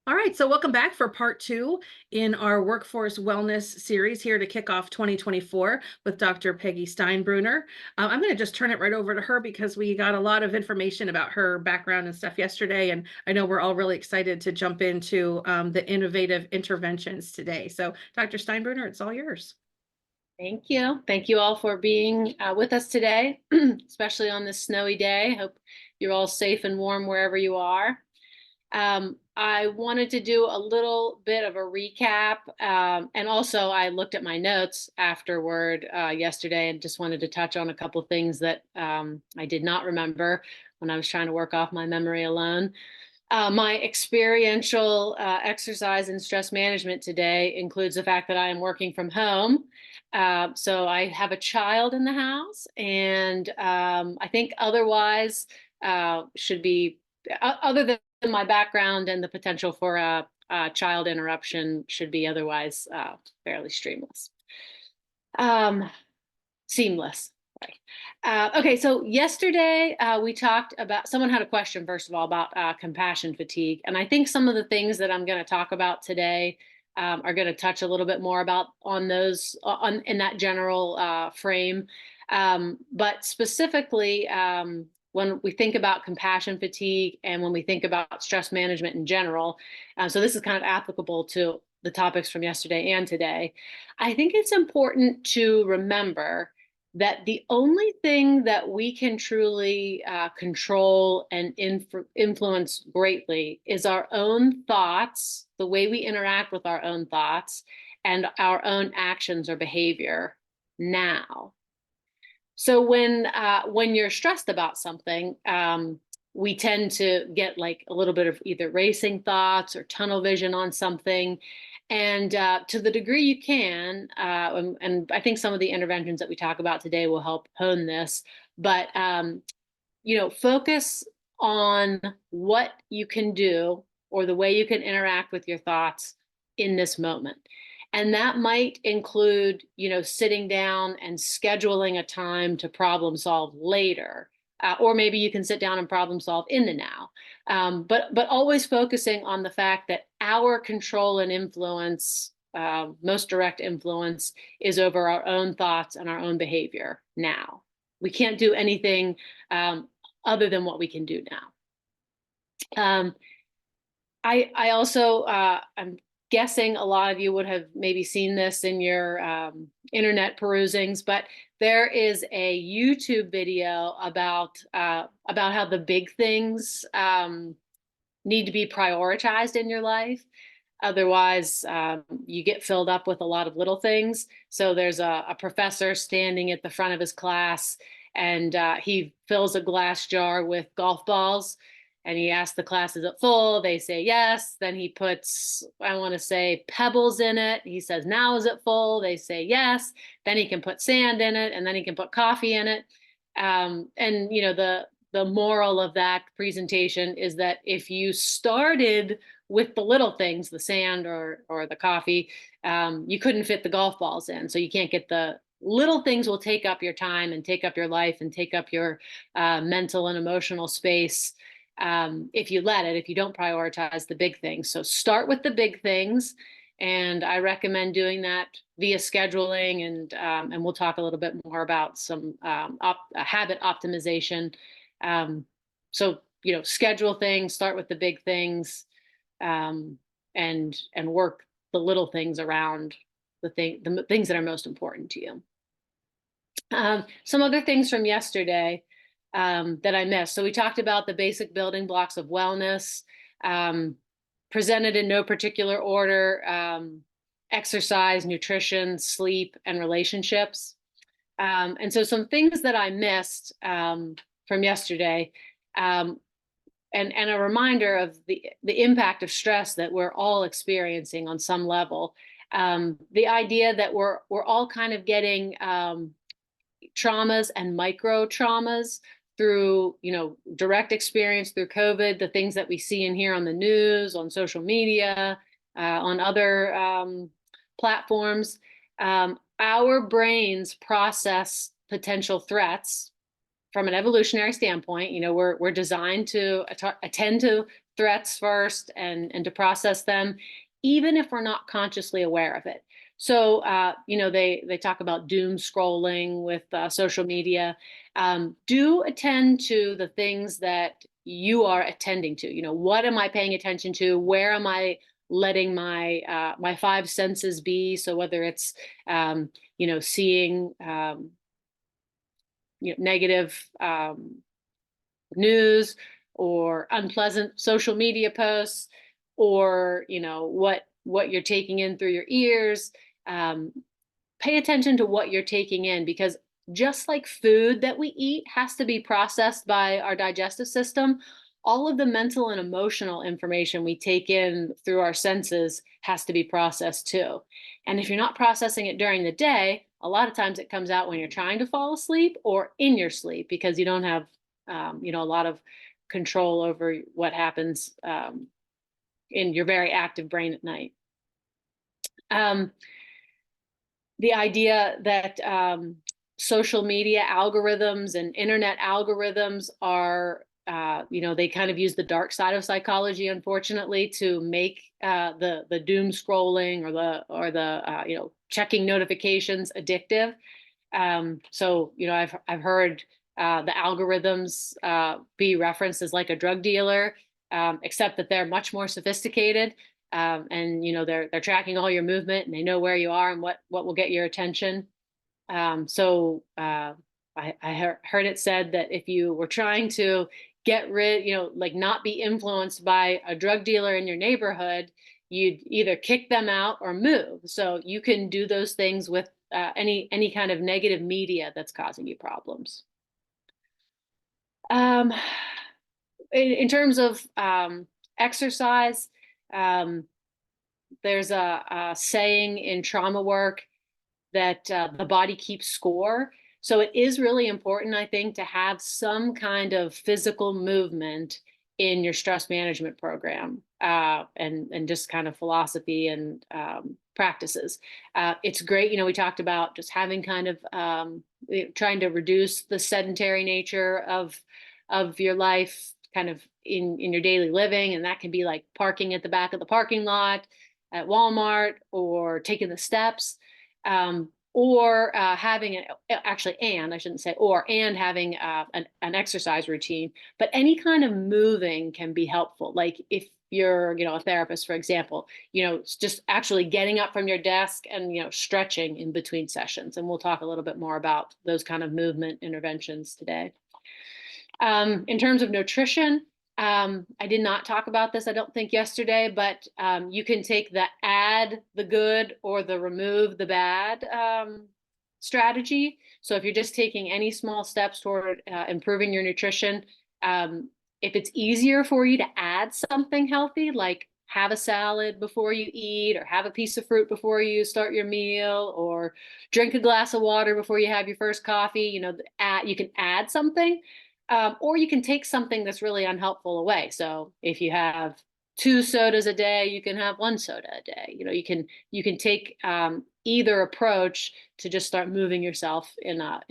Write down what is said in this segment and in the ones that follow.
All right, so welcome back for part two in our workforce wellness series here to kick off 2024 with Dr. Peggy Steinbruner. I'm going to just turn it right over to her because we got a lot of information about her background and stuff yesterday, and I know we're all really excited to jump into the innovative interventions today. So, Dr. Steinbruner, it's all yours. Thank you. Thank you all for being with us today, especially on this snowy day. Hope you're all safe and warm wherever you are. I wanted to do a little bit of a recap, and also I looked at my notes afterward yesterday and just wanted to touch on a couple of things that I did not remember when I was trying to work off my memory alone. My experiential exercise and stress management today includes the fact that I am working from home. So I have a child in the house, and I think otherwise should be, other than my background and the potential for a child interruption, should be otherwise fairly streamless. Seamless. Sorry. Okay, so yesterday we talked about, someone had a question, first of all, about compassion fatigue. And I think some of the things that I'm going to talk about today are going to touch a little bit more about on those, in that general frame. But specifically, when we think about compassion fatigue and when we think about stress management in general, so this is kind of applicable to the topics from yesterday and today, I think it's important to remember that the only thing that we can truly control and influence greatly is our own thoughts, the way we interact with our own thoughts, and our own actions or behavior now. So when you're stressed about something, we tend to get like a little bit of either racing thoughts or tunnel vision on something. And to the degree you can, and I think some of the interventions that we talk about today will help hone this, but focus on what you can do or the way you can interact with your thoughts in this moment. And that might include, sitting down and scheduling a time to problem solve later. Or maybe you can sit down and problem solve in the now. But always focusing on the fact that our control and influence, most direct influence, is over our own thoughts and our own behavior now. We can't do anything other than what we can do now. I also, I'm guessing a lot of you would have maybe seen this in your internet perusings, but there is a YouTube video about how the big things need to be prioritized in your life. Otherwise, you get filled up with a lot of little things. So there's a professor standing at the front of his class, and he fills a glass jar with golf balls. And he asks the class, is it full? They say yes. Then he puts, I want to say, pebbles in it. He says, now is it full? They say yes. Then he can put sand in it, and then he can put coffee in it. The moral of that presentation is that if you started with the little things, the sand or the coffee, you couldn't fit the golf balls in. So you can't get the little things will take up your time and take up your life and take up your mental and emotional space if you let it, if you don't prioritize the big things. So start with the big things. And I recommend doing that via scheduling, and we'll talk a little bit more about some habit optimization. So schedule things, start with the big things, and work the little things around the things that are most important to you. Some other things from yesterday that I missed. So we talked about the basic building blocks of wellness, presented in no particular order: exercise, nutrition, sleep, and relationships. And so some things that I missed from yesterday, and a reminder of the impact of stress that we're all experiencing on some level. The idea that we're all kind of getting traumas and micro traumas through direct experience through COVID, the things that we see and hear on the news, on social media, on other platforms. Our brains process potential threats from an evolutionary standpoint, we're designed to attend to threats first and to process them, even if we're not consciously aware of it. So, they talk about doom scrolling with social media. Do attend to the things that you are attending to. What am I paying attention to? Where am I letting my five senses be? So whether it's seeing negative news or unpleasant social media posts, or what you're taking in through your ears. Pay attention to what you're taking in, because just like food that we eat has to be processed by our digestive system, all of the mental and emotional information we take in through our senses has to be processed too. And if you're not processing it during the day, a lot of times it comes out when you're trying to fall asleep or in your sleep, because you don't have a lot of control over what happens in your very active brain at night. The idea that social media algorithms and internet algorithms are, they kind of use the dark side of psychology, unfortunately, to make the doom scrolling or the checking notifications addictive. So I've heard the algorithms be referenced as like a drug dealer, except that they're much more sophisticated. And they're tracking all your movement, and they know where you are and what will get your attention. So I heard it said that if you were trying to get rid, like not be influenced by a drug dealer in your neighborhood, you'd either kick them out or move. So you can do those things with any kind of negative media that's causing you problems. In terms of exercise, there's a saying in trauma work that the body keeps score. So it is really important, I think, to have some kind of physical movement in your stress management program, and just kind of philosophy and practices. It's great, we talked about just having kind of trying to reduce the sedentary nature of your life, kind of in your daily living, and that can be like parking at the back of the parking lot at Walmart, or taking the steps, or having having an exercise routine. But any kind of moving can be helpful. Like if you're, a therapist, for example, just actually getting up from your desk and, stretching in between sessions. And we'll talk a little bit more about those kind of movement interventions today. In terms of nutrition, I did not talk about this, I don't think, yesterday, but you can take the add the good or the remove the bad strategy. So if you're just taking any small steps toward improving your nutrition, if it's easier for you to add something healthy, like have a salad before you eat, or have a piece of fruit before you start your meal, or drink a glass of water before you have your first coffee, you can add something. Or you can take something that's really unhelpful away. So if you have 2 sodas a day, you can have 1 soda a day. You can take either approach to just start moving yourself in a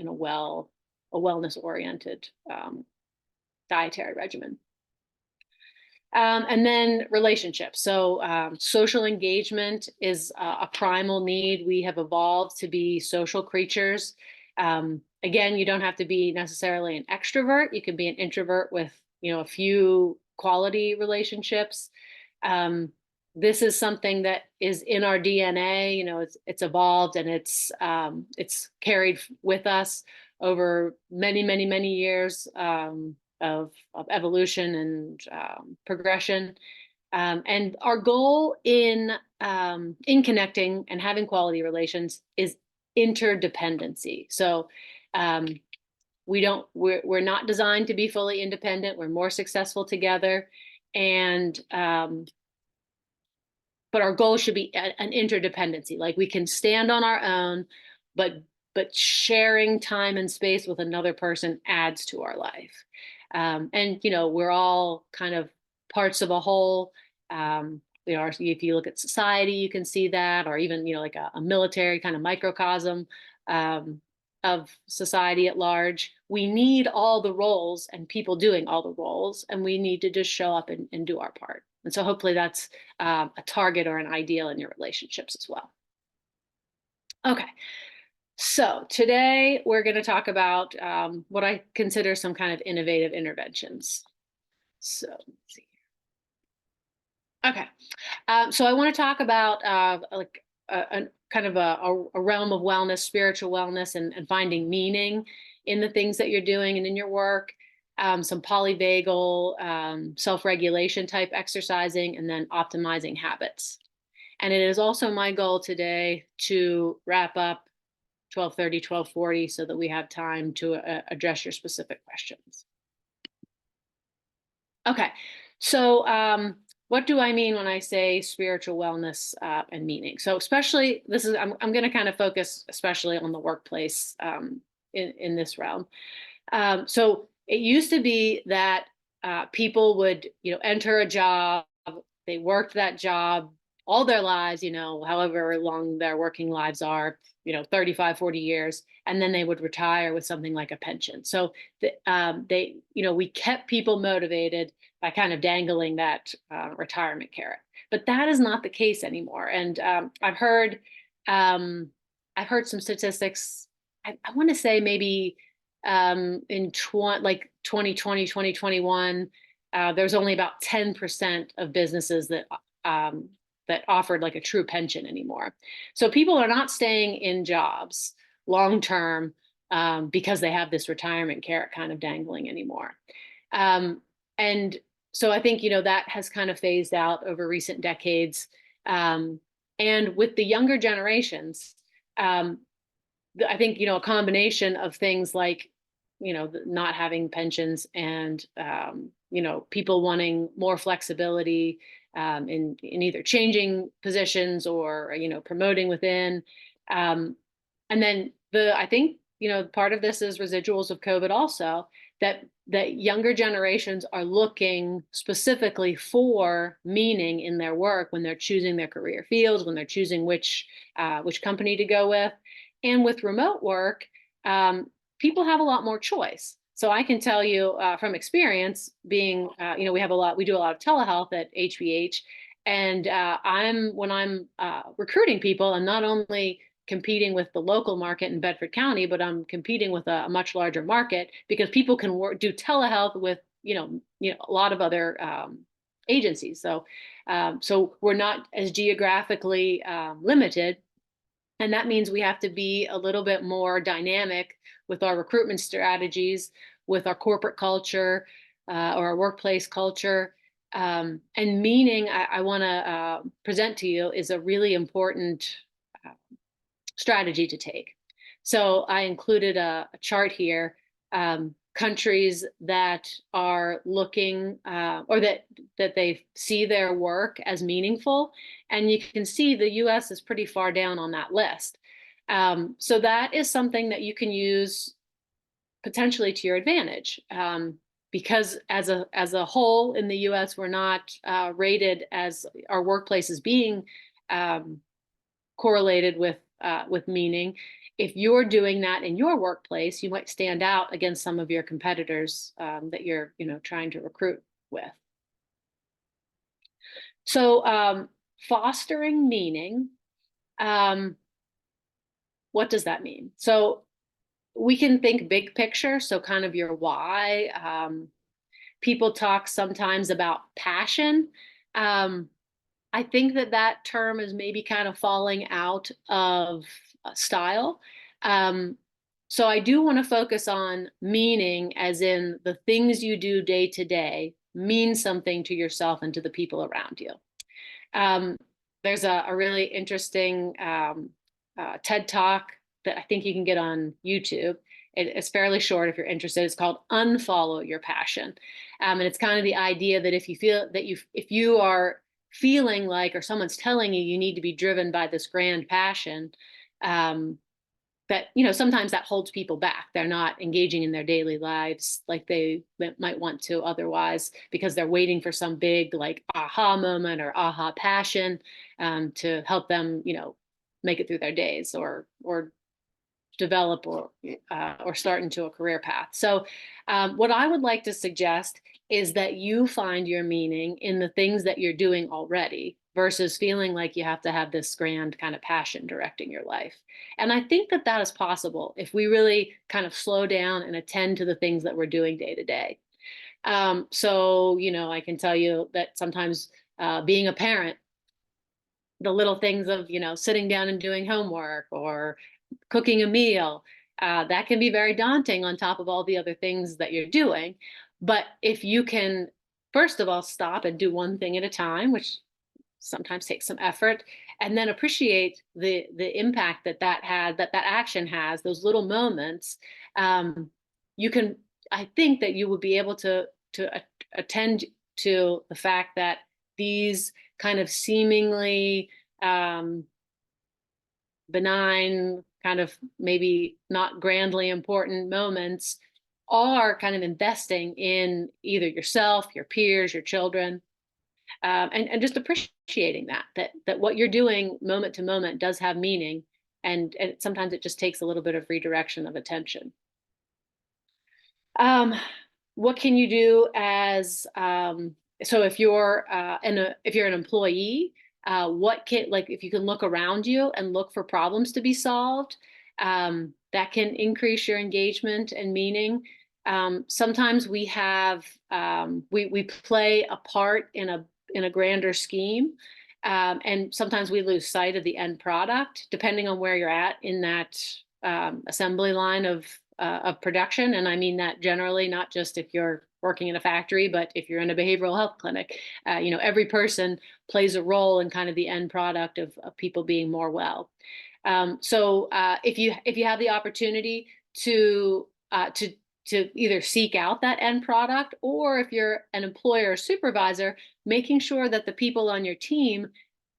wellness oriented dietary regimen. And then relationships. So social engagement is a primal need. We have evolved to be social creatures. Again, you don't have to be necessarily an extrovert. You can be an introvert with, a few quality relationships. This is something that is in our DNA. It's evolved, and it's carried with us over many, many, many years of evolution and progression. And our goal in connecting and having quality relations is interdependency. So we're not designed to be fully independent. We're more successful together. And but our goal should be an interdependency. Like we can stand on our own, but sharing time and space with another person adds to our life. And we're all kind of parts of a whole. If you look at society, you can see that, or even like a military kind of microcosm. of society at large. We need all the roles and people doing all the roles, and we need to just show up and do our part. And so hopefully that's a target or an ideal in your relationships as well. Okay, so today we're going to talk about what I consider some kind of innovative interventions. So let's see. Okay, so I want to talk about like a kind of a realm of wellness, spiritual wellness, and finding meaning in the things that you're doing and in your work. Some polyvagal, self-regulation type exercising, and then optimizing habits. And it is also my goal today to wrap up 12:30, 12:40 so that we have time to address your specific questions. Okay, so what do I mean when I say spiritual wellness and meaning? So especially, I'm going to kind of focus especially on the workplace in this realm. So it used to be that people would, enter a job, they worked that job all their lives, however long their working lives are, 35, 40 years, and then they would retire with something like a pension. So we kept people motivated by kind of dangling that retirement carrot. But that is not the case anymore. And I've heard some statistics. I want to say maybe in 2020, 2021, there's only about 10% of businesses that offered like a true pension anymore. So people are not staying in jobs long term because they have this retirement carrot kind of dangling anymore. And so I think, that has kind of phased out over recent decades. And with the younger generations, I think, a combination of things like, not having pensions and, people wanting more flexibility in either changing positions or, promoting within. And then I think, part of this is residuals of COVID also, that younger generations are looking specifically for meaning in their work when they're choosing their career fields, when they're choosing which company to go with. And with remote work, people have a lot more choice. So I can tell you from experience, being, we do a lot of telehealth at HBH, and when I'm recruiting people, I'm not only competing with the local market in Bedford County, but I'm competing with a much larger market because people can do telehealth with, a lot of other agencies. So we're not as geographically limited. And that means we have to be a little bit more dynamic with our recruitment strategies, with our corporate culture or our workplace culture. And meaning, I want to present to you, is a really important strategy to take. So I included a chart here, countries that are looking or that they see their work as meaningful. And you can see the US is pretty far down on that list. So that is something that you can use potentially to your advantage. Because as a whole in the US, we're not rated as our workplaces being correlated with meaning. If you're doing that in your workplace, you might stand out against some of your competitors that you're, trying to recruit with. So fostering meaning, what does that mean? So we can think big picture, so kind of your why. People talk sometimes about passion. I think that term is maybe kind of falling out of style. So I do want to focus on meaning, as in the things you do day to day mean something to yourself and to the people around you. There's a really interesting TED Talk that I think you can get on YouTube. It's fairly short if you're interested. It's called Unfollow Your Passion. And it's kind of the idea that if you feel that if you are feeling like, or someone's telling you need to be driven by this grand passion, that, sometimes that holds people back. They're not engaging in their daily lives like they might want to otherwise, because they're waiting for some big like aha moment or aha passion to help them, make it through their days or develop or start into a career path. So what I would like to suggest is that you find your meaning in the things that you're doing already versus feeling like you have to have this grand kind of passion directing your life. And I think that that is possible if we really kind of slow down and attend to the things that we're doing day to day. So, I can tell you that sometimes being a parent, the little things of, sitting down and doing homework or cooking a meal, that can be very daunting on top of all the other things that you're doing. But if you can, first of all, stop and do one thing at a time, which sometimes takes some effort, and then appreciate the impact that action has, those little moments, you can, I think that you will be able to attend to the fact that these kind of seemingly benign, kind of maybe not grandly important moments are kind of investing in either yourself, your peers, your children, and just appreciating that what you're doing moment to moment does have meaning, and sometimes it just takes a little bit of redirection of attention. What can you do as so if you're if you're an employee, what can, like, if you can look around you and look for problems to be solved, that can increase your engagement and meaning. Sometimes we have we play a part in a grander scheme, and sometimes we lose sight of the end product, depending on where you're at in that assembly line of production. And I mean that generally, not just if you're working in a factory, but if you're in a behavioral health clinic. Every person plays a role in kind of the end product of people being more well. So if you have the opportunity to either seek out that end product, or if you're an employer or supervisor, making sure that the people on your team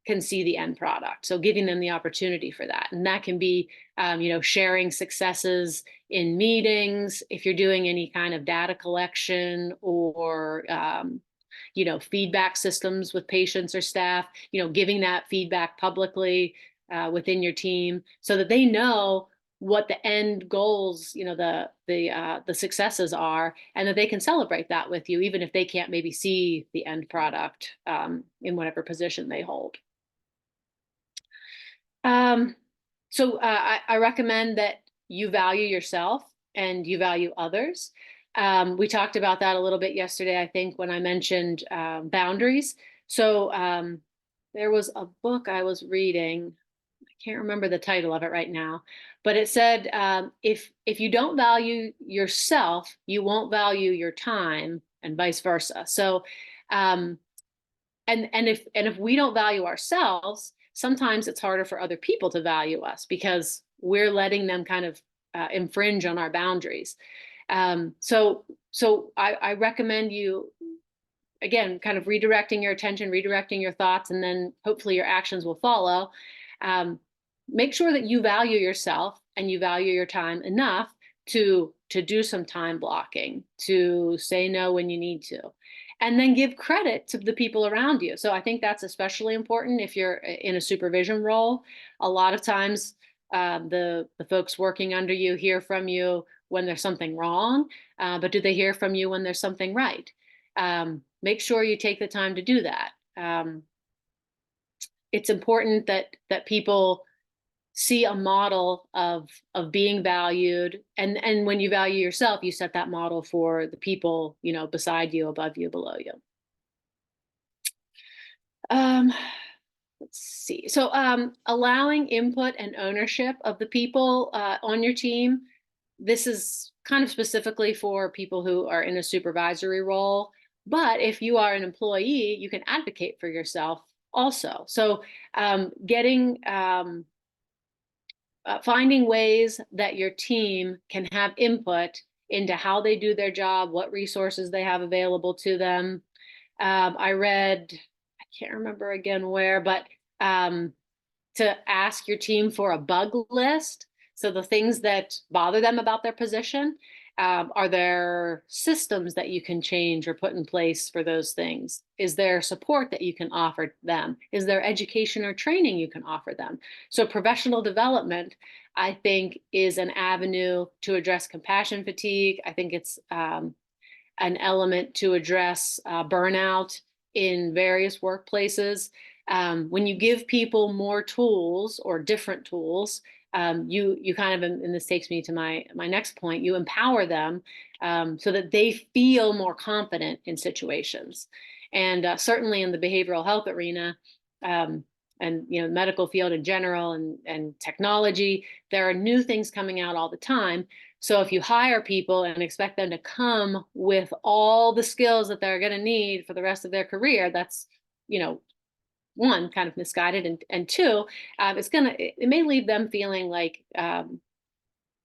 can see the end product. So giving them the opportunity for that. And that can be, sharing successes in meetings, if you're doing any kind of data collection or, feedback systems with patients or staff, giving that feedback publicly within your team so that they know what the end goals, the successes are, and that they can celebrate that with you, even if they can't maybe see the end product in whatever position they hold. So I recommend that you value yourself and you value others. We talked about that a little bit yesterday, I think, when I mentioned boundaries. So there was a book I was reading. I can't remember the title of it right now, but it said, if you don't value yourself, you won't value your time, and vice versa. So, and if we don't value ourselves, sometimes it's harder for other people to value us because we're letting them kind of infringe on our boundaries. So I recommend you, again, kind of redirecting your attention, redirecting your thoughts, and then hopefully your actions will follow. Make sure that you value yourself and you value your time enough to do some time blocking, to say no when you need to, and then give credit to the people around you. So I think that's especially important if you're in a supervision role. A lot of times the folks working under you hear from you when there's something wrong, but do they hear from you when there's something right? Make sure you take the time to do that. It's important that people see a model of being valued, and when you value yourself, you set that model for the people beside you, above you, below you. Let's see. So allowing input and ownership of the people on your team. This is kind of specifically for people who are in a supervisory role, but if you are an employee, you can advocate for yourself also. So finding ways that your team can have input into how they do their job, what resources they have available to them. I read, I can't remember again where, but to ask your team for a bug list. So the things that bother them about their position, Are there systems that you can change or put in place for those things? Is there support that you can offer them? Is there education or training you can offer them? So professional development, I think, is an avenue to address compassion fatigue. I think it's an element to address burnout in various workplaces. When you give people more tools or different tools, you kind of, and this takes me to my next point, you empower them so that they feel more confident in situations. And certainly in the behavioral health arena, um, and medical field in general, and technology, there are new things coming out all the time. So if you hire people and expect them to come with all the skills that they're going to need for the rest of their career, that's, one, kind of misguided, and two, it may leave them feeling like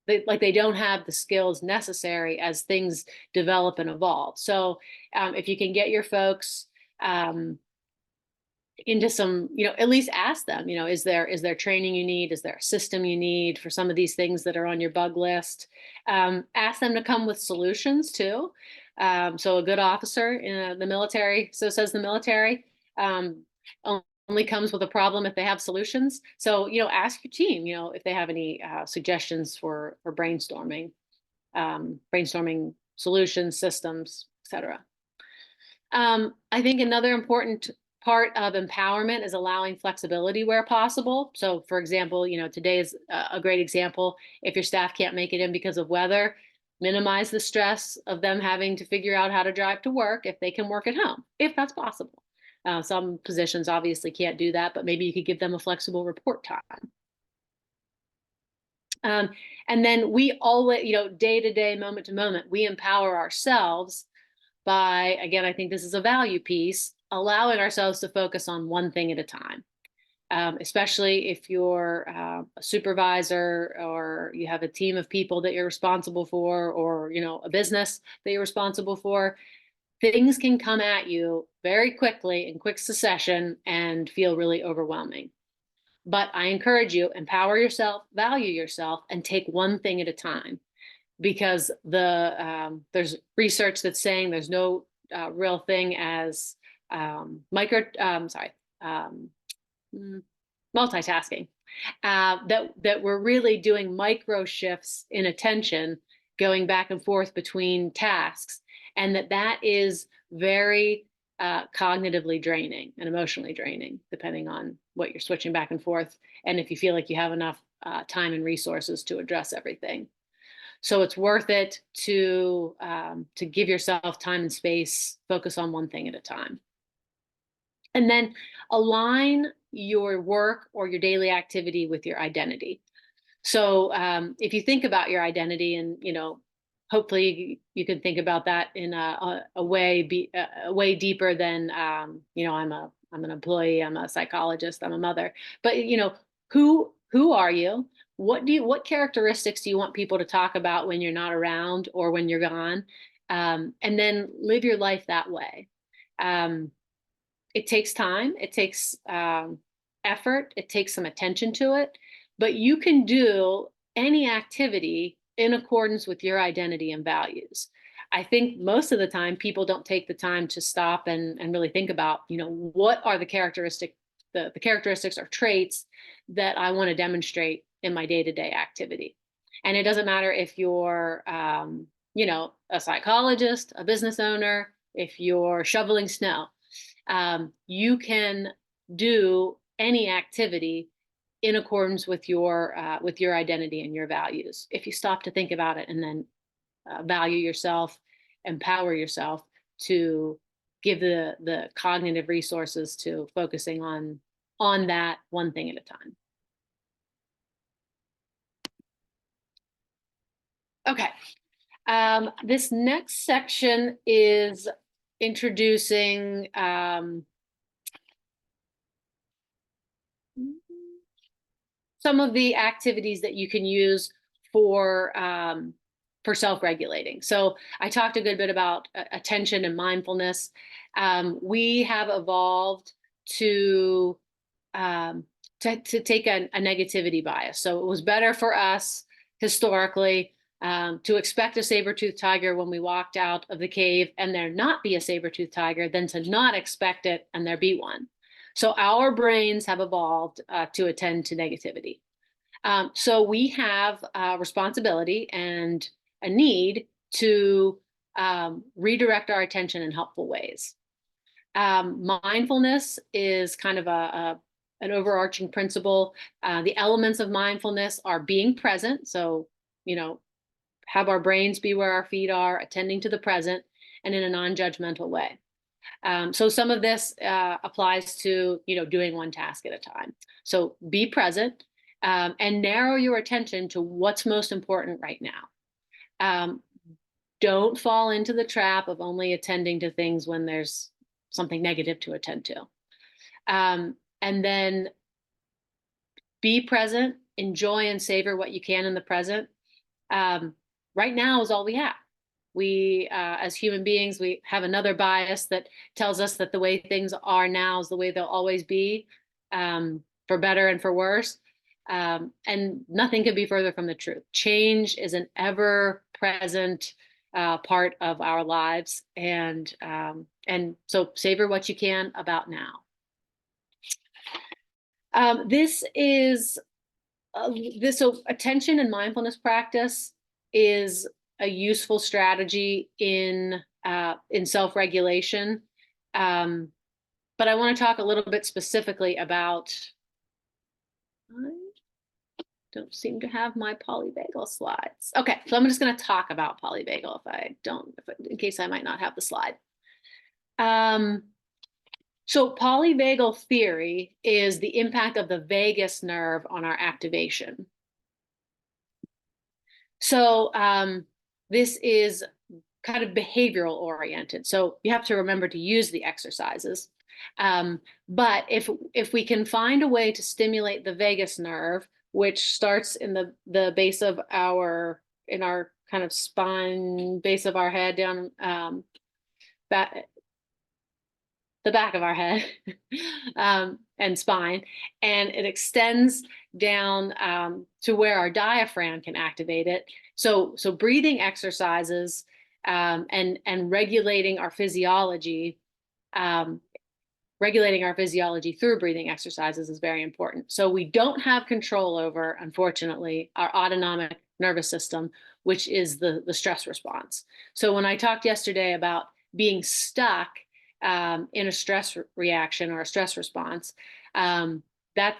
they don't have the skills necessary as things develop and evolve. So if you can get your folks into some, at least ask them, is there training you need? Is there a system you need for some of these things that are on your bug list? Ask them to come with solutions too. So a good officer in the military, so says the military, only comes with a problem if they have solutions. So, ask your team, if they have any suggestions for brainstorming, brainstorming solutions, systems, etc. I think another important part of empowerment is allowing flexibility where possible. So for example, today is a great example. If your staff can't make it in because of weather, minimize the stress of them having to figure out how to drive to work if they can work at home, if that's possible. Some positions obviously can't do that, but maybe you could give them a flexible report time. And then we always, day to day, moment to moment, we empower ourselves by, again, I think this is a value piece, allowing ourselves to focus on one thing at a time. Especially if you're a supervisor, or you have a team of people that you're responsible for, or a business that you're responsible for, things can come at you very quickly in quick succession and feel really overwhelming. But I encourage you, empower yourself, value yourself, and take one thing at a time, because there's research that's saying there's no real thing as multitasking, that we're really doing micro shifts in attention, going back and forth between tasks, and that is very cognitively draining and emotionally draining, depending on what you're switching back and forth, and if you feel like you have enough time and resources to address everything. So it's worth it to give yourself time and space, focus on one thing at a time. And then align your work or your daily activity with your identity. So if you think about your identity, and hopefully you can think about that in a way deeper than I'm an employee, I'm a psychologist, I'm a mother. But who are you? What characteristics do you want people to talk about when you're not around or when you're gone? And then live your life that way. It takes time, it takes effort, it takes some attention to it, but you can do any activity in accordance with your identity and values. I think most of the time people don't take the time to stop and really think about, what are the characteristics or traits that I want to demonstrate in my day-to-day activity. And it doesn't matter if you're, a psychologist, a business owner, if you're shoveling snow. You can do any activity in accordance with your identity and your values, if you stop to think about it and then value yourself, empower yourself to give the cognitive resources to focusing on that one thing at a time. Okay. This next section is introducing some of the activities that you can use for self-regulating. So I talked a good bit about attention and mindfulness. We have evolved to take a negativity bias. So it was better for us historically to expect a saber-toothed tiger when we walked out of the cave and there not be a saber-toothed tiger than to not expect it and there be one. So our brains have evolved to attend to negativity. So we have a responsibility and a need to redirect our attention in helpful ways. Mindfulness is kind of an overarching principle. The elements of mindfulness are being present. So, have our brains be where our feet are, attending to the present, and in a non-judgmental way. So some of this applies to, doing one task at a time. So be present and narrow your attention to what's most important right now. Don't fall into the trap of only attending to things when there's something negative to attend to. And then be present, enjoy and savor what you can in the present. Right now is all we have. We, as human beings, we have another bias that tells us that the way things are now is the way they'll always be, for better and for worse. And nothing could be further from the truth. Change is an ever-present part of our lives, and so savor what you can about now. So attention and mindfulness practice is a useful strategy in self-regulation. But I want to talk a little bit specifically about, I don't seem to have my polyvagal slides. Okay, so I'm just going to talk about polyvagal in case I might not have the slide. So polyvagal theory is the impact of the vagus nerve on our activation. So this is kind of behavioral oriented. So you have to remember to use the exercises. But if we can find a way to stimulate the vagus nerve, which starts in the base of our kind of spine, base of our head, down the back of our head and spine, and it extends down to where our diaphragm can activate it. So breathing exercises and regulating our physiology, through breathing exercises is very important. So we don't have control over, unfortunately, our autonomic nervous system, which is the stress response. So when I talked yesterday about being stuck in a stress reaction or a stress response,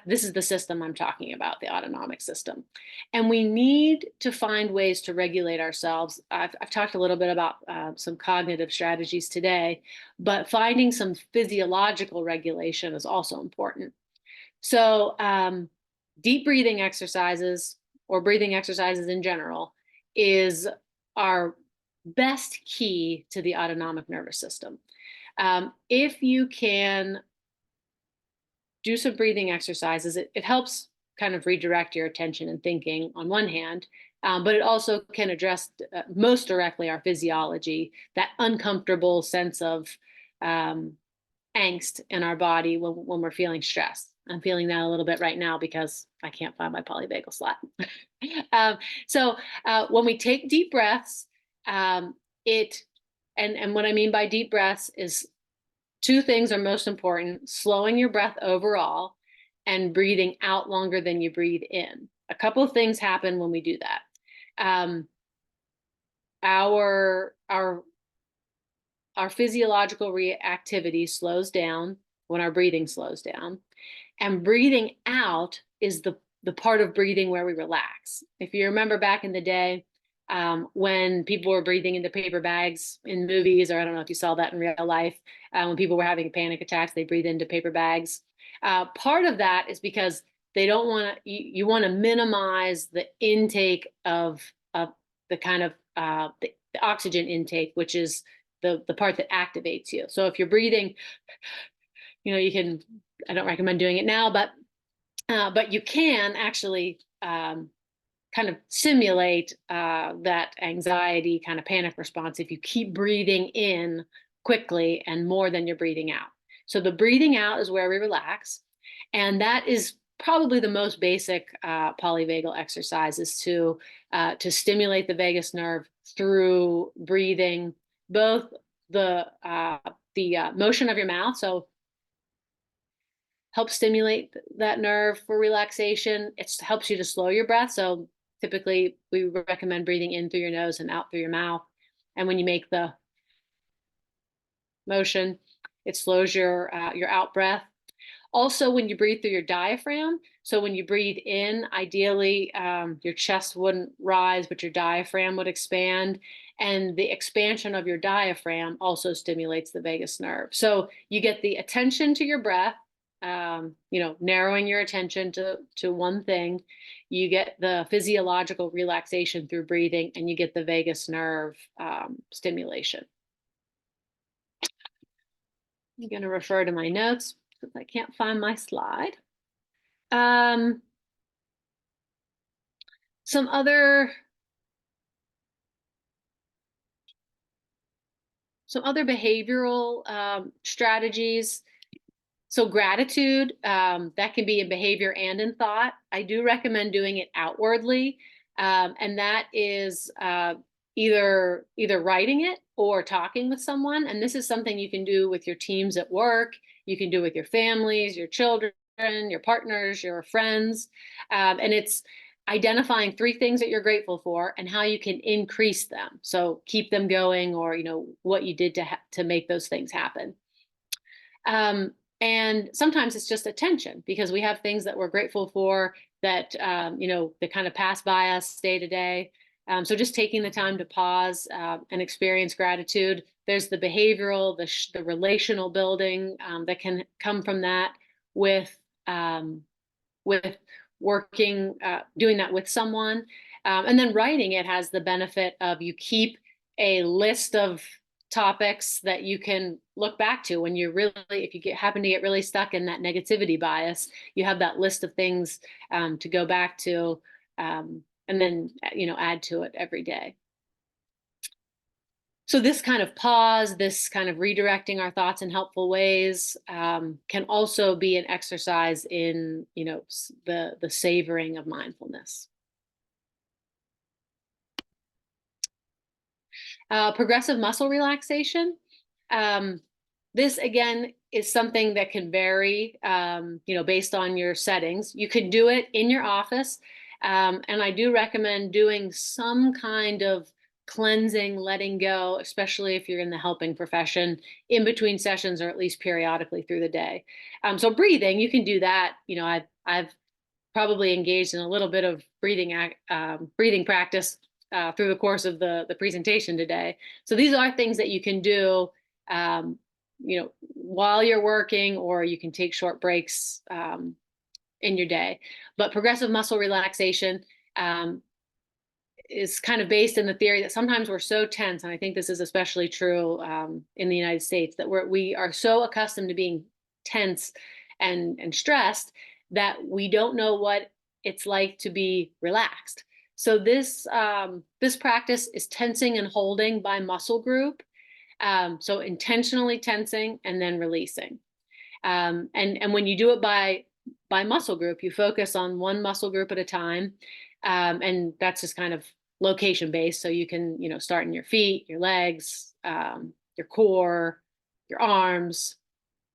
this is the system I'm talking about, the autonomic system. And we need to find ways to regulate ourselves. I've talked a little bit about some cognitive strategies today, but finding some physiological regulation is also important. So deep breathing exercises, or breathing exercises in general, is our best key to the autonomic nervous system. If you can do some breathing exercises, it helps kind of redirect your attention and thinking on one hand, but it also can address most directly our physiology, that uncomfortable sense of angst in our body when we're feeling stressed. I'm feeling that a little bit right now because I can't find my polyvagal slide. So when we take deep breaths, and what I mean by deep breaths is two things are most important: slowing your breath overall and breathing out longer than you breathe in. A couple of things happen when we do that. Our physiological reactivity slows down when our breathing slows down, and breathing out is the part of breathing where we relax. If you remember back in the day, when people were breathing into paper bags in movies, or I don't know if you saw that in real life, when people were having panic attacks, they breathe into paper bags. Part of that is because they don't want to, you want to minimize the intake of the kind of the oxygen intake, which is the part that activates you. So if you're breathing, you can, I don't recommend doing it now, but you can actually kind of simulate that anxiety kind of panic response if you keep breathing in quickly and more than you're breathing out. So the breathing out is where we relax. And that is probably the most basic polyvagal exercise is to stimulate the vagus nerve through breathing, both the motion of your mouth, so help stimulate that nerve for relaxation. It helps you to slow your breath. So typically we recommend breathing in through your nose and out through your mouth. And when you make the motion, it slows your out breath. Also, when you breathe through your diaphragm, so when you breathe in, ideally your chest wouldn't rise, but your diaphragm would expand. And the expansion of your diaphragm also stimulates the vagus nerve. So you get the attention to your breath, narrowing your attention to one thing. You get the physiological relaxation through breathing, and you get the vagus nerve stimulation. I'm going to refer to my notes because I can't find my slide. Some other behavioral strategies. So gratitude, that can be in behavior and in thought. I do recommend doing it outwardly, and that is either writing it or talking with someone. And this is something you can do with your teams at work. You can do with your families, your children, your partners, your friends. And it's identifying 3 things that you're grateful for and how you can increase them. So keep them going, or, what you did to make those things happen. And sometimes it's just attention, because we have things that we're grateful for that, that kind of pass by us day to day. So just taking the time to pause and experience gratitude. There's the behavioral, the relational building that can come from that with working, doing that with someone. And then writing it has the benefit of you keep a list of topics that you can look back to when you're really, if you happen to get really stuck in that negativity bias, you have that list of things to go back to, and then, add to it every day. So this kind of pause, this kind of redirecting our thoughts in helpful ways can also be an exercise in, the savoring of mindfulness. Progressive muscle relaxation. This again is something that can vary, based on your settings. You could do it in your office. And I do recommend doing some kind of cleansing, letting go, especially if you're in the helping profession, in between sessions, or at least periodically through the day. So breathing, you can do that. I've probably engaged in a little bit of breathing practice through the course of the presentation today. So these are things that you can do, while you're working, or you can take short breaks in your day. But progressive muscle relaxation is kind of based in the theory that sometimes we're so tense, and I think this is especially true in the United States, that we are so accustomed to being tense and stressed that we don't know what it's like to be relaxed. So this practice is tensing and holding by muscle group. So intentionally tensing and then releasing. And when you do it by muscle group, you focus on one muscle group at a time. And that's just kind of location based. So you can, start in your feet, your legs, your core, your arms,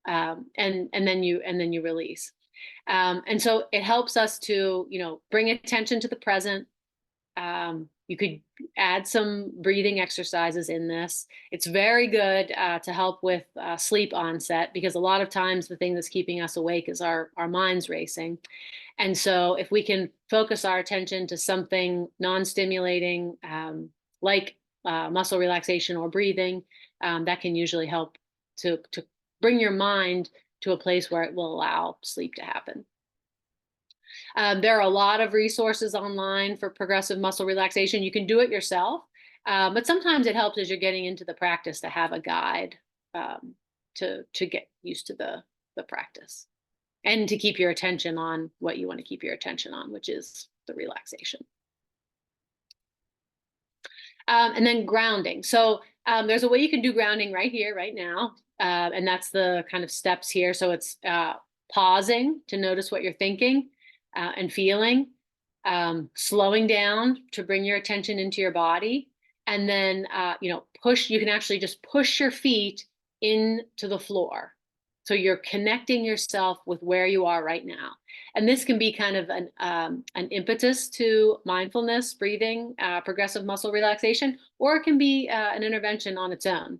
and then you release. And so it helps us to, bring attention to the present. You could add some breathing exercises in this. It's very good to help with sleep onset, because a lot of times the thing that's keeping us awake is our minds racing. And so if we can focus our attention to something non-stimulating, like muscle relaxation or breathing, that can usually help to bring your mind to a place where it will allow sleep to happen. There are a lot of resources online for progressive muscle relaxation. You can do it yourself, but sometimes it helps as you're getting into the practice to have a guide to get used to the practice, and to keep your attention on what you want to keep your attention on, which is the relaxation. And then grounding. So there's a way you can do grounding right here, right now, and that's the kind of steps here. So it's pausing to notice what you're thinking. and feeling, slowing down to bring your attention into your body, and then you can actually just push your feet into the floor. So you're connecting yourself with where you are right now. And this can be kind of an impetus to mindfulness, breathing, progressive muscle relaxation, or it can be an intervention on its own.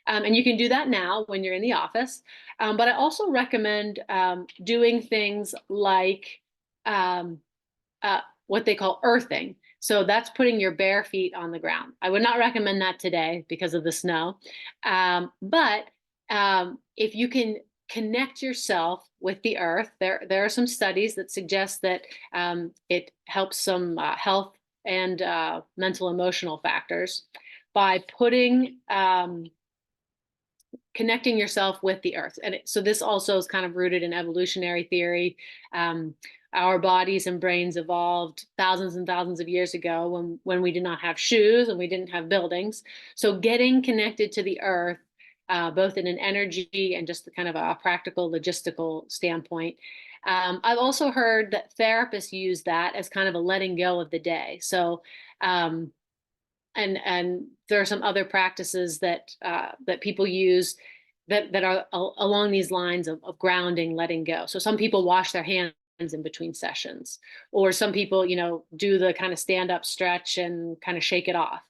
And you can do that now when you're in the office. But I also recommend doing things like um, what they call earthing. So that's putting your bare feet on the ground. I would not recommend that today because of the snow. But if you can connect yourself with the earth, there are some studies that suggest that it helps some health and mental emotional factors by connecting yourself with the earth. And so this also is kind of rooted in evolutionary theory. Our bodies and brains evolved thousands and thousands of years ago when we did not have shoes and we didn't have buildings. So getting connected to the earth, both in an energy and just the kind of a practical logistical standpoint. I've also heard that therapists use that as kind of a letting go of the day. So and there are some other practices that people use that are along these lines of grounding, letting go. So some people wash their hands in between sessions, or some people, do the kind of stand up stretch and kind of shake it off.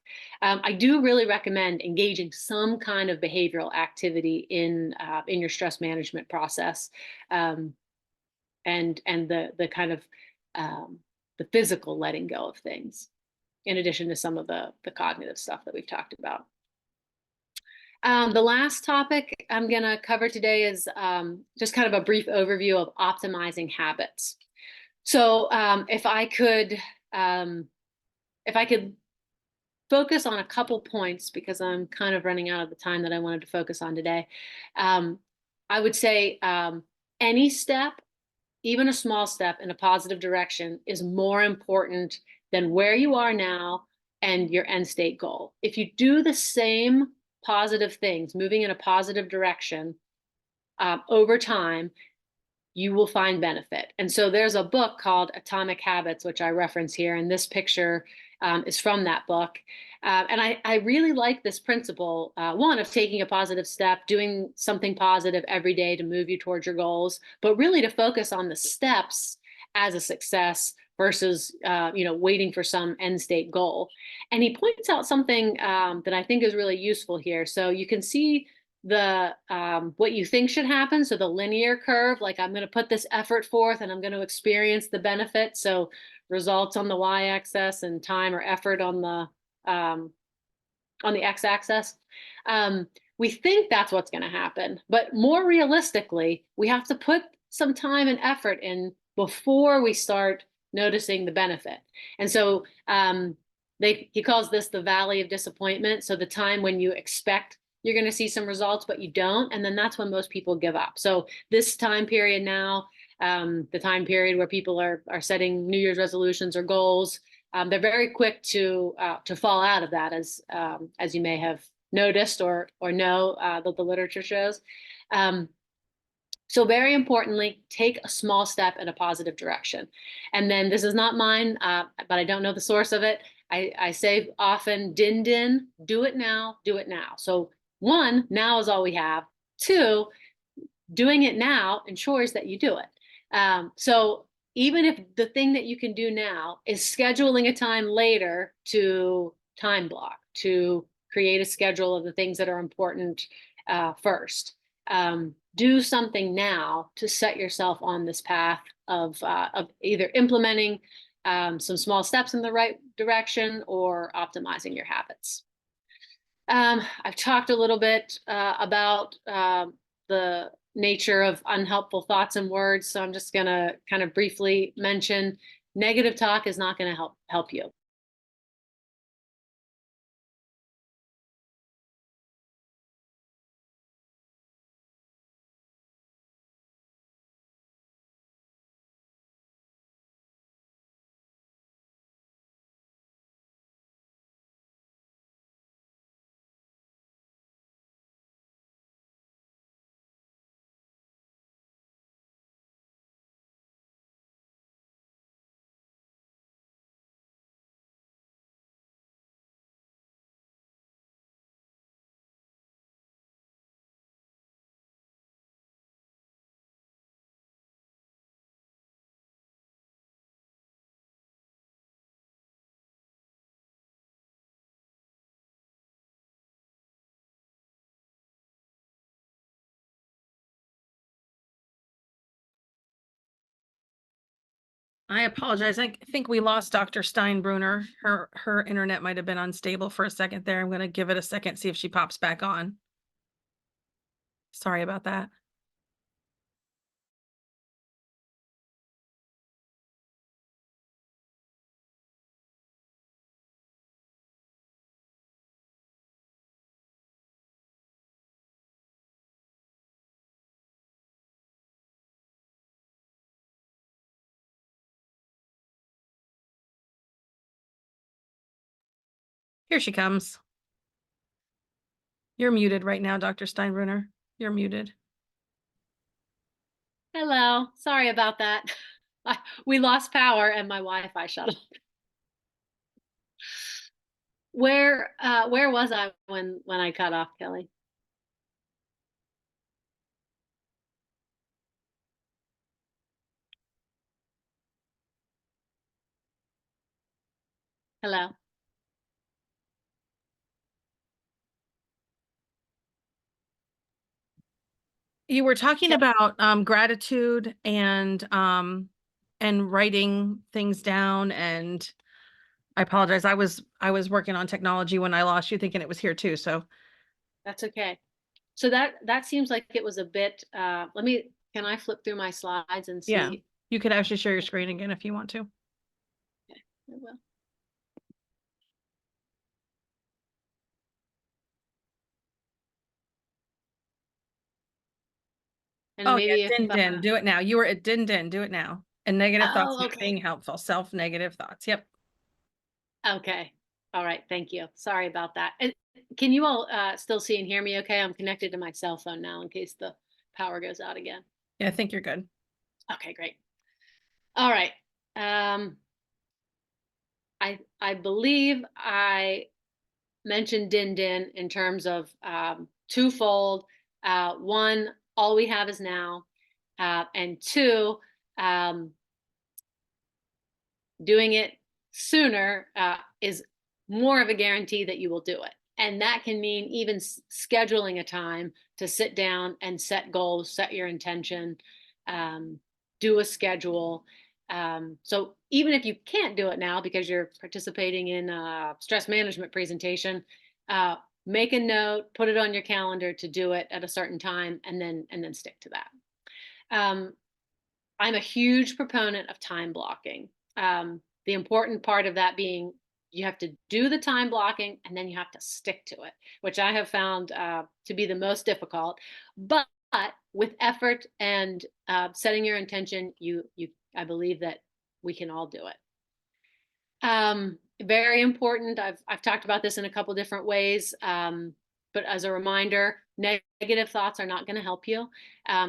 I do really recommend engaging some kind of behavioral activity in your stress management process, and the kind of the physical letting go of things, in addition to some of the cognitive stuff that we've talked about. The last topic I'm going to cover today is just kind of a brief overview of optimizing habits. So if I could focus on a couple points, because I'm kind of running out of the time that I wanted to focus on today, I would say any step, even a small step in a positive direction, is more important than where you are now and your end state goal. If you do the same positive things, moving in a positive direction over time, you will find benefit. And so there's a book called Atomic Habits, which I reference here, and this picture is from that book. And I really like this principle, one, of taking a positive step, doing something positive every day to move you towards your goals, but really to focus on the steps as a success versus waiting for some end state goal. And he points out something that I think is really useful here. So you can see the what you think should happen. So the linear curve, like I'm going to put this effort forth and I'm going to experience the benefit. So results on the y-axis and time or effort on the x-axis. We think that's what's going to happen, but more realistically, we have to put some time and effort in before we start noticing the benefit. And so he calls this the valley of disappointment. So the time when you expect you're going to see some results, but you don't. And then that's when most people give up. So this time period now, the time period where people are setting New Year's resolutions or goals, they're very quick to fall out of that, as you may have noticed or know that the literature shows. So very importantly, take a small step in a positive direction. And then this is not mine, but I don't know the source of it. I say often, din, do it now, do it now. So one, now is all we have. Two, doing it now ensures that you do it. So even if the thing that you can do now is scheduling a time later to time block, to create a schedule of the things that are important first, do something now to set yourself on this path of either implementing some small steps in the right direction or optimizing your habits. I've talked a little bit about the nature of unhelpful thoughts and words, so I'm just going to kind of briefly mention negative talk is not going to help you. I apologize. I think we lost Dr. Steinbruner. Her internet might have been unstable for a second there. I'm going to give it a second, see if she pops back on. Sorry about that. Here she comes. You're muted right now, Dr. Steinbruner. You're muted. Hello, sorry about that. We lost power and my Wi-Fi shut off. Where was I when I cut off, Kelly? Hello? You were talking Ke- about gratitude and writing things down, and I apologize. I was working on technology when I lost you, thinking it was here too. So That's okay. So that seems like it was a bit, can I flip through my slides and yeah, see? you could actually share your screen again if you want to. Okay, I will. And Oh yeah, maybe if, din din, do it now. You were at din din, do it now. And negative thoughts oh, not okay. being helpful, self-negative thoughts. Yep. Okay. All right. Thank you. Sorry about that. And can you all still see and hear me okay? I'm connected to my cell phone now in case the power goes out again. Yeah, I think you're good. Okay, great. All right. Um, I believe I mentioned Din Din in terms of twofold. One, all we have is now, and two, um, doing it sooner is more of a guarantee that you will do it. And that can mean even scheduling a time to sit down and set goals, set your intention, um, do a schedule. So even if you can't do it now because you're participating in a stress management presentation, uh, make a note, put it on your calendar to do it at a certain time, and then stick to that. Um, I'm a huge proponent of time blocking. The important part of that being you have to do the time blocking and then you have to stick to it, which I have found to be the most difficult. But with effort and setting your intention, I believe that we can all do it. Very important. I've talked about this in a couple different ways, but as a reminder, negative thoughts are not going to help you.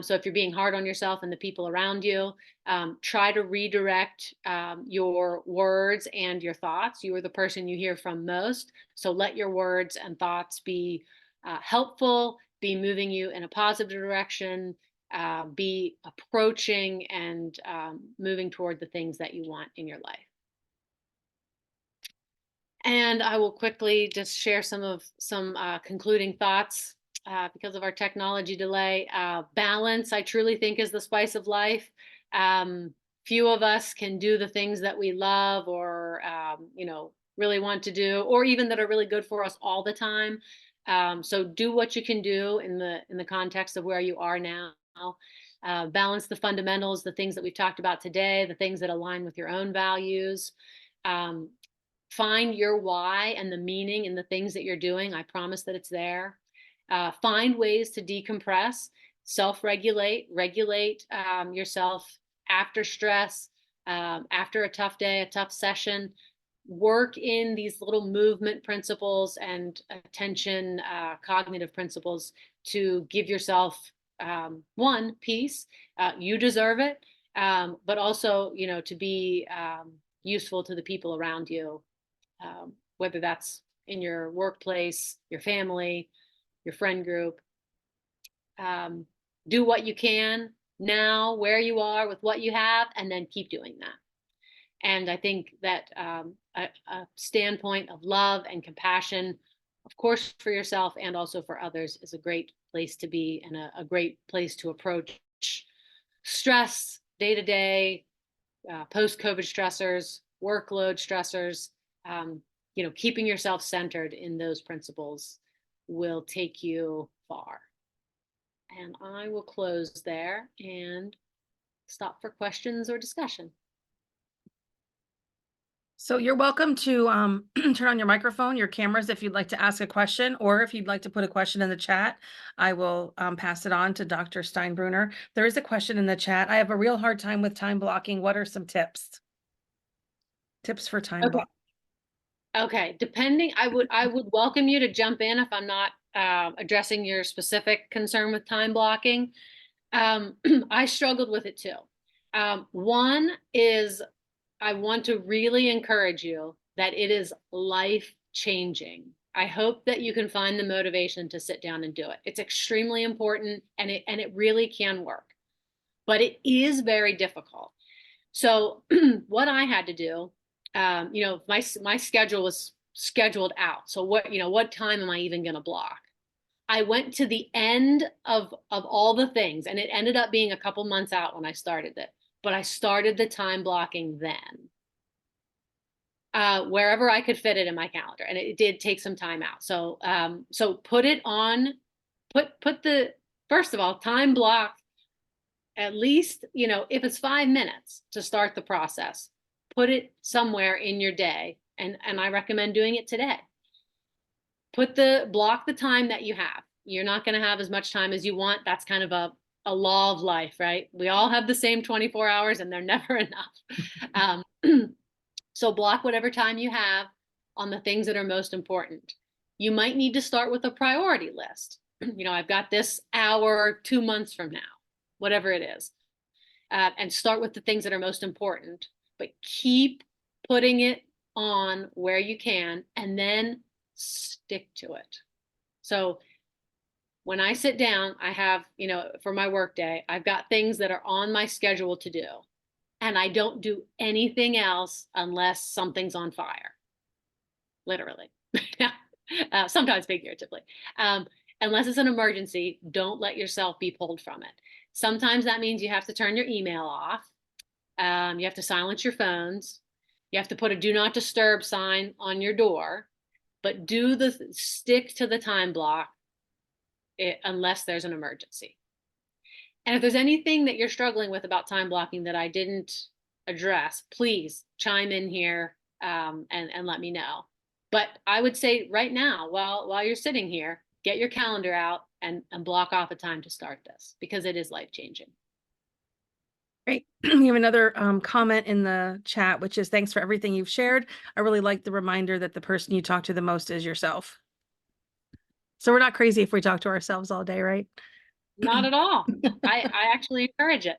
So if you're being hard on yourself and the people around you, try to redirect your words and your thoughts. You are the person you hear from most, so let your words and thoughts be helpful, be moving you in a positive direction, be approaching and moving toward the things that you want in your life. And I will quickly just share some concluding thoughts because of our technology delay. Balance, I truly think, is the spice of life. Few of us can do the things that we love or really want to do, or even that are really good for us all the time. So do what you can do in the context of where you are now. Balance the fundamentals, the things that we've talked about today, the things that align with your own values. Um, Find your why and the meaning in the things that you're doing. I promise that it's there. Find ways to decompress, self-regulate, regulate yourself after stress, after a tough day, a tough session. Work in these little movement principles and attention cognitive principles to give yourself one, peace. You deserve it, but also, to be useful to the people around you, whether that's in your workplace, your family, your friend group. Um, do what you can now, where you are with what you have, and then keep doing that. And I think that a standpoint of love and compassion, of course, for yourself and also for others, is a great place to be and a great place to approach stress day to day, post-COVID stressors, workload stressors, keeping yourself centered in those principles will take you far. And I will close there and stop for questions or discussion. So you're welcome to turn on your microphone, your cameras, if you'd like to ask a question, or if you'd like to put a question in the chat, I will pass it on to Dr. Steinbruner. There is a question in the chat. I have a real hard time with time blocking. What are some tips? Tips for time Okay. block. Okay, I would welcome you to jump in if I'm not addressing your specific concern with time blocking. I struggled with it too. One is I want to really encourage you that it is life changing. I hope that you can find the motivation to sit down and do it. It's extremely important and it really can work, but it is very difficult. So what I had to do, my schedule was scheduled out. So what time am I even going to block? I went to the end of all the things, and it ended up being a couple months out when I started it. But I started the time blocking then, wherever I could fit it in my calendar, and it did take some time out. So put it on. Put the first of all time block at least, if it's 5 minutes to start the process, put it somewhere in your day. And I recommend doing it today. Block the time that you have. You're not going to have as much time as you want. That's kind of a law of life, right? We all have the same 24 hours and they're never enough. So block whatever time you have on the things that are most important. You might need to start with a priority list. I've got this hour 2 months from now, whatever it is, and start with the things that are most important, but keep putting it on where you can and then stick to it. So when I sit down, I have, for my work day, I've got things that are on my schedule to do, and I don't do anything else unless something's on fire, literally. Sometimes figuratively. Unless it's an emergency, don't let yourself be pulled from it. Sometimes that means you have to turn your email off. You have to silence your phones. You have to put a do not disturb sign on your door, but stick to the time block unless there's an emergency. And if there's anything that you're struggling with about time blocking that I didn't address, please chime in here and let me know. But I would say right now, while you're sitting here, get your calendar out and block off a time to start this, because it is life-changing. Great. We have another comment in the chat, which is thanks for everything you've shared. I really like the reminder that the person you talk to the most is yourself. So we're not crazy if we talk to ourselves all day, right? Not at all. I actually encourage it.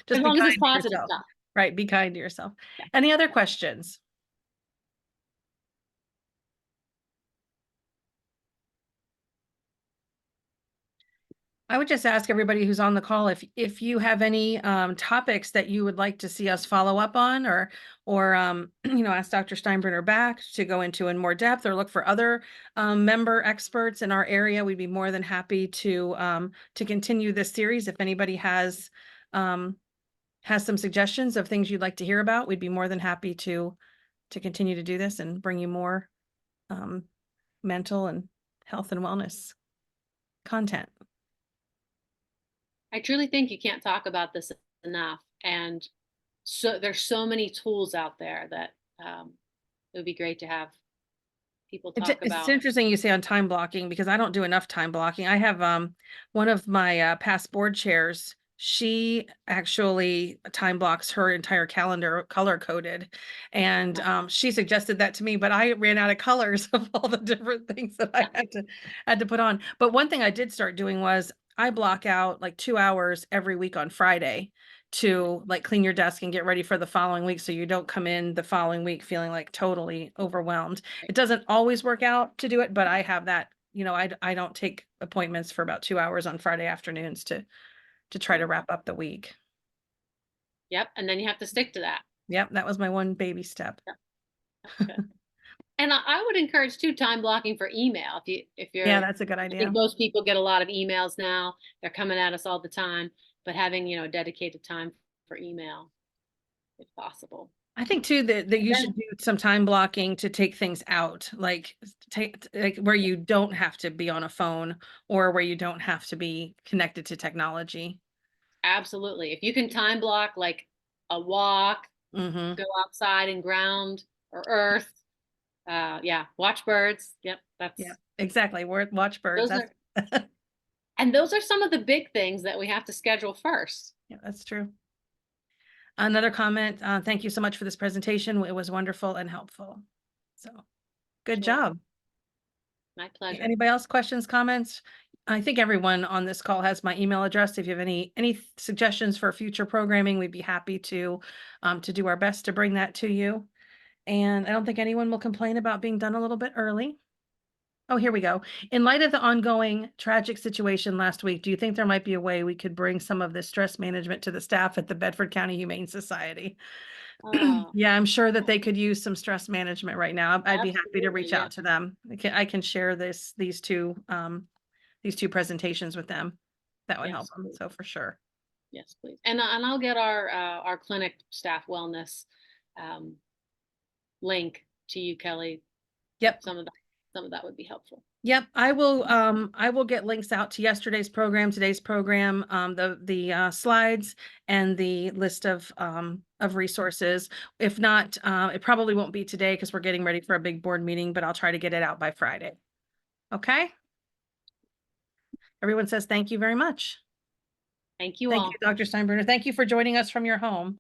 Just as long as it's to positive yourself. stuff. Right. Be kind to yourself. Yeah. Any other questions? I would just ask everybody who's on the call if you have any topics that you would like to see us follow up on, or ask Dr. Steinbruner back to go into in more depth, or look for other member experts in our area. We'd be more than happy to continue this series. If anybody has some suggestions of things you'd like to hear about, we'd be more than happy to continue to do this and bring you more mental and health and wellness content. I truly think you can't talk about this enough. And so there's so many tools out there that it would be great to have people talk It's about. interesting you say on time blocking, because I don't do enough time blocking. I have one of my past board chairs. She actually time blocks her entire calendar color coded, and she suggested that to me, but I ran out of colors of all the different things that I had to put on. But one thing I did start doing was I block out like 2 hours every week on Friday to like clean your desk and get ready for the following week, so you don't come in the following week feeling like totally overwhelmed. It doesn't always work out to do it, but I have that, I don't take appointments for about 2 hours on Friday afternoons to try to wrap up the week. Yep. And then you have to stick to that. Yep. That was my one baby step. Okay. And I would encourage too time blocking for email. If you're, yeah, that's a good I idea. think most people get a lot of emails now. They're coming at us all the time, but having, dedicated time for email if possible. I think too that And you then should do some time blocking to take things out, like take like where you don't have to be on a phone or where you don't have to be connected to technology. absolutely, if you can time block like a walk, Hmm. go outside and ground or earth, yeah, watch birds. Yep, Yeah, that's exactly. Watch birds. those That's are and those are some of the big things that we have to schedule first. yeah, that's true. Another comment, thank you so much for this presentation. It was wonderful and helpful. So good Sure, job. my pleasure. Anybody else questions, comments? I think everyone on this call has my email address. If you have any suggestions for future programming, we'd be happy to do our best to bring that to you. And I don't think anyone will complain about being done a little bit early. Oh, here we go. In light of the ongoing tragic situation last week, do you think there might be a way we could bring some of this stress management to the staff at the Bedford County Humane Society? Uh, Yeah, I'm sure that they could use some stress management right now. I'd be happy to absolutely, reach yeah, out to them. I can share these two presentations with them. That would help yes, them. please. So for sure. Yes, please. And I'll get our clinic staff wellness um, link to you, Kelly. Yep. Some of that would be helpful. Yep, I will get links out to yesterday's program, today's program, the slides and the list of resources. If not, it probably won't be today because we're getting ready for a big board meeting, but I'll try to get it out by Friday. Okay? Everyone says thank you very much. Thank you Thank you, all. Dr. Steinbruner. Thank you for joining us from your home.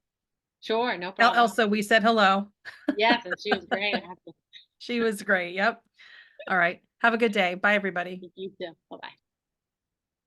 Sure, no problem. Elsa, we said hello. Yes, and she was great. I have to She was great. Yep. All right. Have a good day. Bye, everybody. thank you too. Bye bye.